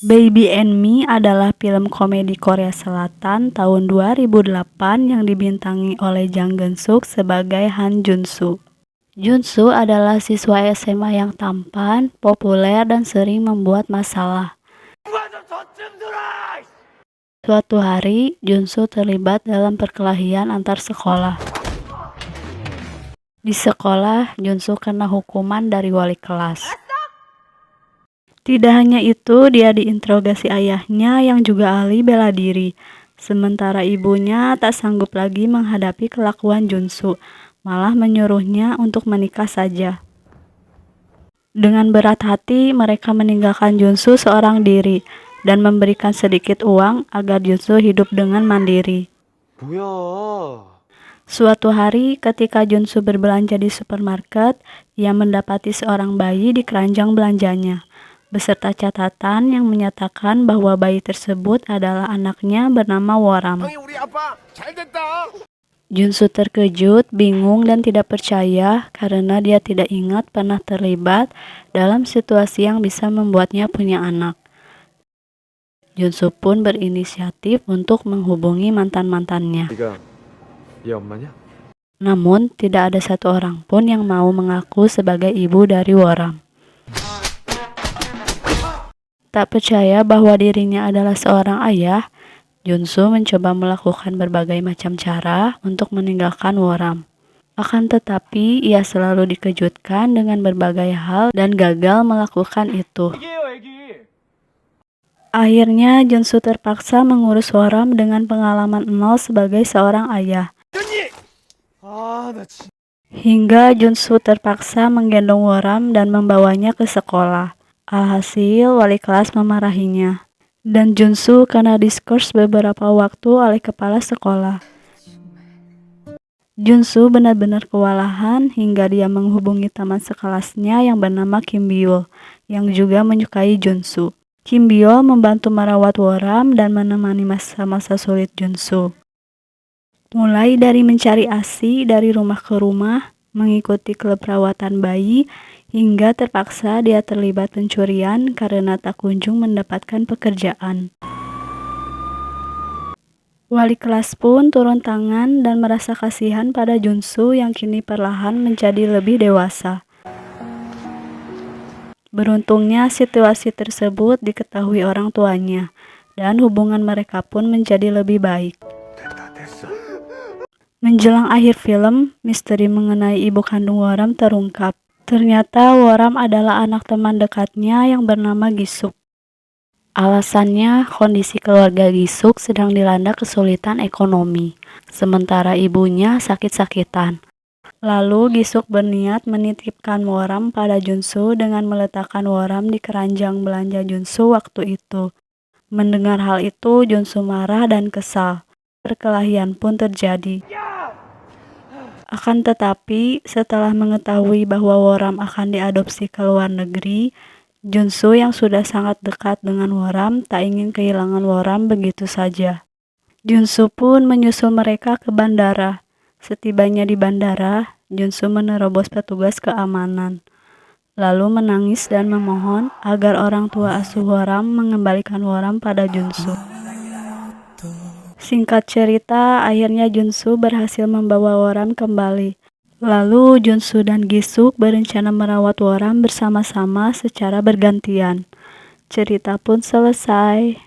Baby and Me adalah film komedi Korea Selatan tahun 2008 yang dibintangi oleh Jang Geun-suk sebagai Han Jun-soo. Jun-soo adalah siswa SMA yang tampan, populer, dan sering membuat masalah. Suatu hari, Jun-soo terlibat dalam perkelahian antar sekolah. Di sekolah, Jun-soo kena hukuman dari wali kelas. Tidak hanya itu, dia diinterogasi ayahnya yang juga ahli bela diri. Sementara ibunya tak sanggup lagi menghadapi kelakuan Jun-soo, malah menyuruhnya untuk menikah saja. Dengan berat hati, mereka meninggalkan Jun-soo seorang diri dan memberikan sedikit uang agar Jun-soo hidup dengan mandiri. Suatu hari, ketika Jun-soo berbelanja di supermarket, ia mendapati seorang bayi di keranjang belanjanya, beserta catatan yang menyatakan bahwa bayi tersebut adalah anaknya bernama Woram. Jun-soo terkejut, bingung, dan tidak percaya karena dia tidak ingat pernah terlibat dalam situasi yang bisa membuatnya punya anak. Jun-soo pun berinisiatif untuk menghubungi mantan-mantannya. Namun, tidak ada satu orang pun yang mau mengaku sebagai ibu dari Woram. Tak percaya bahwa dirinya adalah seorang ayah, Jun-soo mencoba melakukan berbagai macam cara untuk meninggalkan Woram. Akan tetapi, ia selalu dikejutkan dengan berbagai hal dan gagal melakukan itu. Akhirnya, Jun-soo terpaksa mengurus Woram dengan pengalaman nol sebagai seorang ayah. Hingga Jun-soo terpaksa menggendong Woram dan membawanya ke sekolah. Alhasil, wali kelas memarahinya, dan Jun-soo kena diskors beberapa waktu oleh kepala sekolah. Jun-soo benar-benar kewalahan hingga dia menghubungi teman sekelasnya yang bernama Kim Byul, yang juga menyukai Jun-soo. Kim Byul membantu merawat Woram dan menemani masa-masa sulit Jun-soo. Mulai dari mencari ASI dari rumah ke rumah, mengikuti klub perawatan bayi, hingga terpaksa dia terlibat pencurian karena tak kunjung mendapatkan pekerjaan. Wali kelas pun turun tangan dan merasa kasihan pada Jun-soo yang kini perlahan menjadi lebih dewasa. Beruntungnya situasi tersebut diketahui orang tuanya, dan hubungan mereka pun menjadi lebih baik. Menjelang akhir film, misteri mengenai ibu kandung Woram terungkap. Ternyata Woram adalah anak teman dekatnya yang bernama Gi-suk. Alasannya, kondisi keluarga Gi-suk sedang dilanda kesulitan ekonomi, sementara ibunya sakit-sakitan. Lalu Gi-suk berniat menitipkan Woram pada Jun-soo dengan meletakkan Woram di keranjang belanja Jun-soo waktu itu. Mendengar hal itu, Jun-soo marah dan kesal. Perkelahian pun terjadi. Akan tetapi, setelah mengetahui bahwa Woram akan diadopsi ke luar negeri, Jun-soo yang sudah sangat dekat dengan Woram tak ingin kehilangan Woram begitu saja. Jun-soo pun menyusul mereka ke bandara. Setibanya di bandara, Jun-soo menerobos petugas keamanan, lalu menangis dan memohon agar orang tua asuh Woram mengembalikan Woram pada Jun-soo. Singkat cerita, akhirnya Jun-soo berhasil membawa Woram kembali. Lalu Jun-soo dan Gi-suk berencana merawat Woram bersama-sama secara bergantian. Cerita pun selesai.